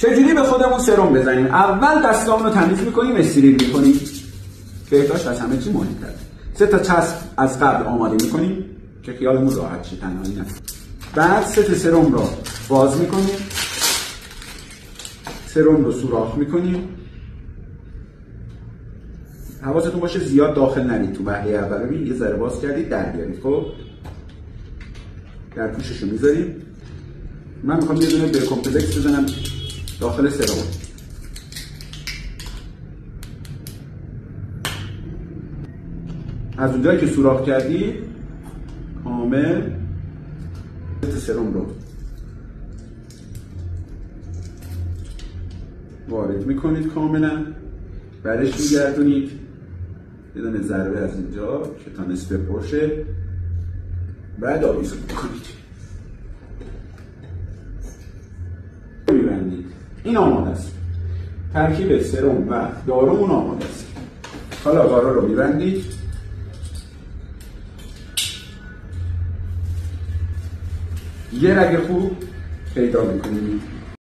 چجوری به خودمون سرم بزنیم؟ اول دستامون رو تمیز میکنیم، استریل میکنیم. بهداشت از همه چی مهمتره. 3 تا چسب از قبل آماده میکنیم که خیالمون راحت شه، تنهایی نه. بعد 3 تا سرم رو باز میکنیم، سرم رو سوراخ میکنیم. حواستون باشه زیاد داخل نرید تو وهله اول. ببین یه ذره باز کردید در بیارید. خب در پوشش رو میذاریم. من میخوام یه دونه کمپلکس بزنم داخل سرم. از اونجایی که سوراخ کردی کامل سرم رو وارد میکنید، کاملا برش میگردونید. یه دونه ضربه از اینجا که تا نصف پرشه. بعد آویزون میکنید، میبندید. این آماده است. ترکیب سرم و دارومون آماده است. حالا دارو رو میبندید. یه رگ خوب پیدا میکنید.